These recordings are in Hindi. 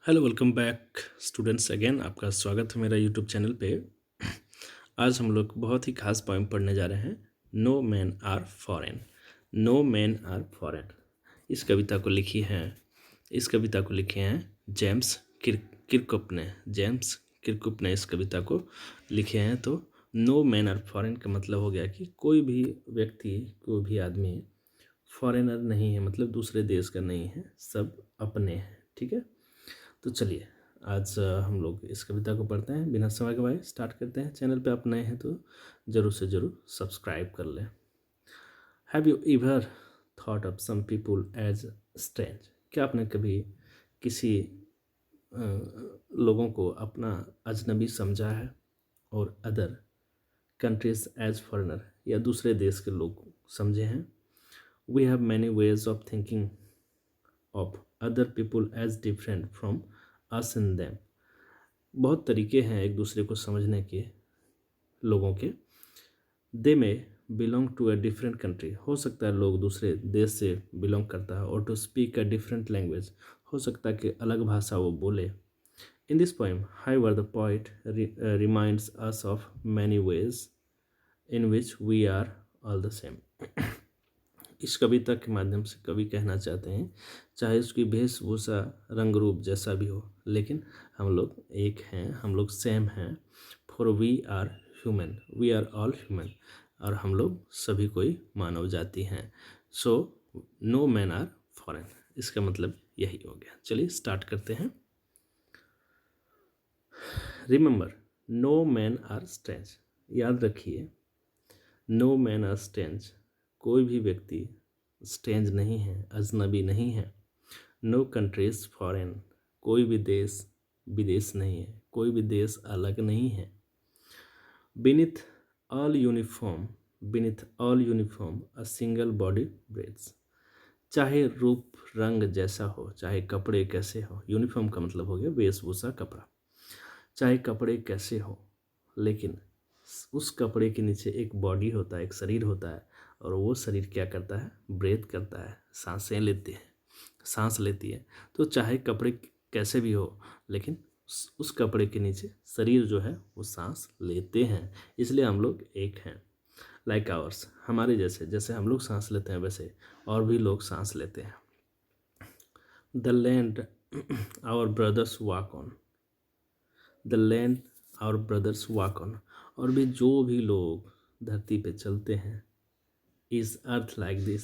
Hello welcome back students again आपका स्वागत है मेरा यूट्यूब चैनल पे। आज हम लोग बहुत ही खास पोएम पढ़ने जा रहे हैं। No man are foreign. No man are foreign. इस कविता को लिखे हैं जेम्स किरकुप ने। जेम्स किरकुप ने इस कविता को लिखे हैं। तो नो मैन आर फॉरेन का मतलब हो गया कि कोई भी व्यक्ति, कोई भी आदमी फॉरेनर नहीं है, मतलब दूसरे देश का नहीं है, सब अपने हैं। ठीक है, तो चलिए आज हम लोग इस कविता को पढ़ते हैं। बिना समय गवाए स्टार्ट करते हैं। चैनल पे आप नए हैं तो ज़रूर से ज़रूर सब्सक्राइब कर लें। Have you ever thought of some people as strange? क्या आपने कभी किसी लोगों को अपना अजनबी समझा है? और अदर कंट्रीज एज फॉरेनर, या दूसरे देश के लोग समझे हैं? We have many ways of thinking of other people as different from us in them. बहुत तरीके हैं एक दूसरे को समझने के लोगों के। They may belong to a different country, हो सकता है लोग दूसरे देश से बिलोंग करता है। और to speak a different language, हो सकता है कि अलग भाषा वो बोले। In this poem however the poet reminds us of many ways in which we are all the same. इस कविता के माध्यम से कवि कहना चाहते हैं, चाहे उसकी वेशभूषा रंग रूप जैसा भी हो, लेकिन हम लोग एक हैं, हम लोग सेम हैं। For we are human, we are all human. और हम लोग सभी कोई मानव जाति हैं। So no man are foreign, इसका मतलब यही हो गया। चलिए स्टार्ट करते हैं। Remember, no man are strange. याद रखिए, नो मैन आर स्ट्रेंज, कोई भी व्यक्ति स्ट्रेंज नहीं है, अजनबी नहीं है। नो कंट्रीज फॉरेन, कोई भी देश विदेश नहीं है, कोई भी देश अलग नहीं है। Beneath all uniform, beneath all uniform a single body breaths. चाहे रूप रंग जैसा हो, चाहे कपड़े कैसे हो, यूनिफॉर्म का मतलब हो गया वेशभूषा, कपड़ा। चाहे कपड़े कैसे हो, लेकिन उस कपड़े के नीचे एक बॉडी होता है, एक शरीर होता है। और वो शरीर क्या करता है? ब्रेथ करता है, सांसें लेती है, सांस लेती है। तो चाहे कपड़े कैसे भी हो, लेकिन उस कपड़े के नीचे शरीर जो है वो सांस लेते हैं। इसलिए हम लोग एक हैं। लाइक आवर्स, हमारे जैसे, जैसे हम लोग सांस लेते हैं वैसे और भी लोग सांस लेते हैं। The land our brothers walk on, the land our brothers walk on. और भी जो भी लोग धरती पे चलते हैं, इज़ अर्थ लाइक दिस,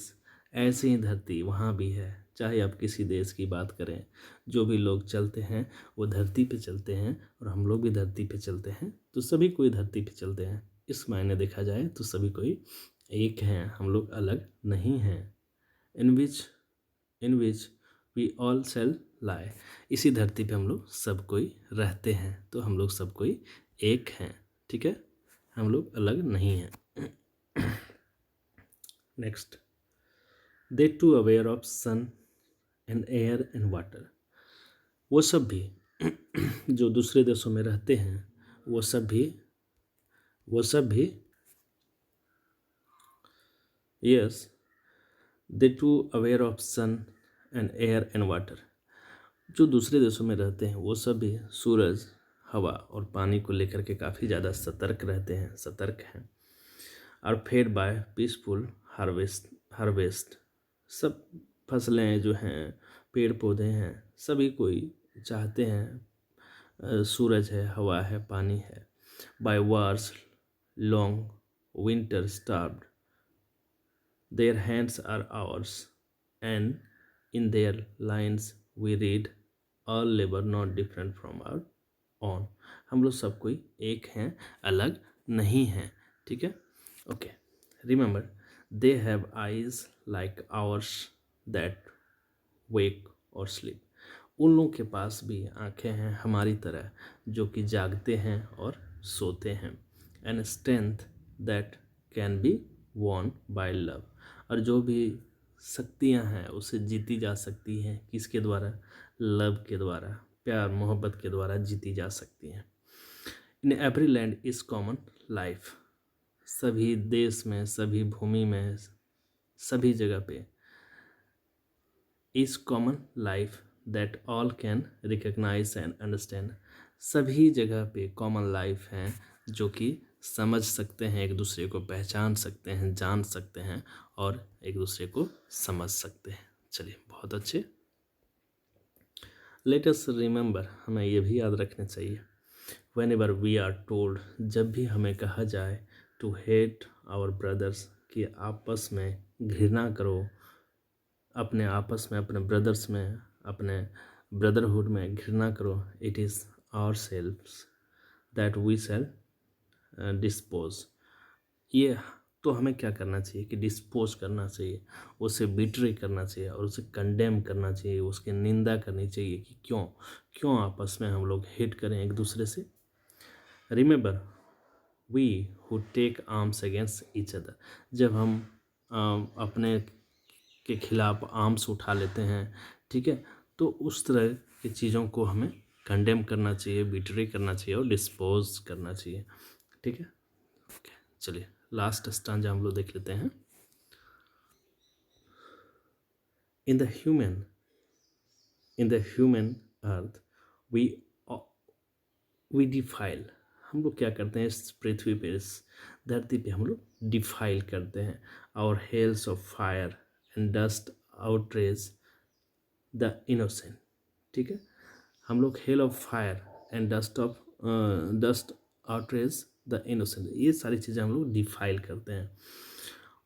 ऐसी ही धरती वहाँ भी है। चाहे आप किसी देश की बात करें, जो भी लोग चलते हैं वो धरती पे चलते हैं, और हम लोग भी धरती पे चलते हैं। तो सभी कोई धरती पे चलते हैं। इस मायने देखा जाए तो सभी कोई एक हैं, हम लोग अलग नहीं हैं। इन which we all shall lie, इसी धरती पे हम लोग सब कोई रहते हैं। तो हम लोग सब कोई एक हैं। ठीक है, हम लोग अलग नहीं हैं। Next, they too aware of sun and air and water. वो सब भी जो दूसरे देशों में रहते हैं, वो सब भी yes, they too aware of sun and air and water. जो दूसरे देशों में रहते हैं वो सब भी सूरज, हवा और पानी को लेकर के काफ़ी ज़्यादा सतर्क हैं। Are fed by peaceful harvest. सब फसलें जो हैं, पेड़ पौधे हैं, सभी कोई चाहते हैं, सूरज है, हवा है, पानी है। By wars long winter starved, their hands are ours and in their lines we read all labour not different from our own. हम लोग सब कोई एक हैं, अलग नहीं हैं। ठीक है, okay. Remember, they have eyes like ours that wake or sleep. उन लोगों के पास भी आंखें हैं हमारी तरह, जो कि जागते हैं और सोते हैं। And strength that can be won by love. और जो भी शक्तियां हैं उसे जीती जा सकती हैं, किसके द्वारा? लव के द्वारा, प्यार मोहब्बत के द्वारा जीती जा सकती हैं। In every land is common life, सभी देश में, सभी भूमि में, सभी जगह पे is common life that all can recognise and understand. सभी जगह पे कॉमन लाइफ हैं जो कि समझ सकते हैं, एक दूसरे को पहचान सकते हैं, जान सकते हैं और एक दूसरे को समझ सकते हैं। चलिए, बहुत अच्छे। लेट अस रिमेंबर, हमें ये भी याद रखना चाहिए, whenever we are told, जब भी हमें कहा जाए टू हेट आवर ब्रदर्स, कि आपस में घृणा करो, अपने आपस में, अपने ब्रदर्स में, अपने ब्रदरहुड में घृणा करो, it is ourselves that we shall dispose. ये तो हमें क्या करना चाहिए कि डिस्पोज करना चाहिए, उसे बिट्रे करना चाहिए और उसे कंडेम करना चाहिए, उसकी निंदा करनी चाहिए कि क्यों क्यों आपस में हम लोग हेट करें एक दूसरे से। Remember we who take arms against each other, जब हम अपने के खिलाफ आर्म्स उठा लेते हैं, ठीक है, तो उस तरह की चीज़ों को हमें कंडेम करना चाहिए, बिट्रे करना चाहिए और डिस्पोज करना चाहिए। ठीक है, ओके, चलिए लास्ट स्टांजा हम लोग देख लेते हैं। In the human earth we defile, हम लोग क्या करते हैं इस पृथ्वी पे, इस धरती पे हम लोग डिफाइल करते हैं। Our hells of fire and dust outrage the innocent, ठीक है, हम लोग hell of fire and dust outrage the innocent, ये सारी चीज़ें हम लोग डिफाइल करते हैं।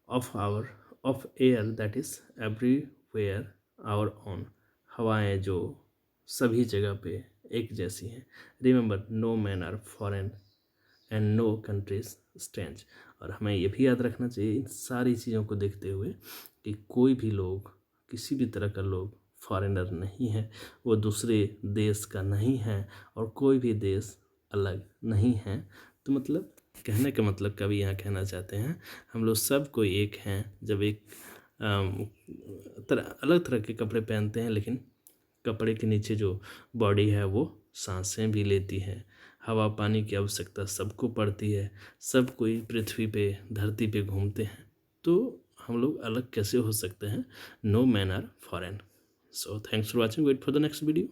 Of air that is everywhere our own, हवाएं जो सभी जगह पे एक जैसी हैं। Remember no man are foreign and no countries strange, और हमें ये भी याद रखना चाहिए इन सारी चीज़ों को देखते हुए कि कोई भी लोग, किसी भी तरह का लोग फॉरेनर नहीं है, वो दूसरे देश का नहीं है और कोई भी देश अलग नहीं है। तो मतलब कहने का मतलब कभी यहाँ कहना चाहते हैं हम लोग सब कोई एक हैं। जब एक अलग तरह के कपड़े पहनते हैं, लेकिन कपड़े के नीचे जो बॉडी है वो सांसें भी लेती है, हवा पानी की आवश्यकता सबको पड़ती है, सब कोई पृथ्वी पे, धरती पे घूमते हैं, तो हम लोग अलग कैसे हो सकते हैं। No man are foreign. So thanks for watching, wait for the next video.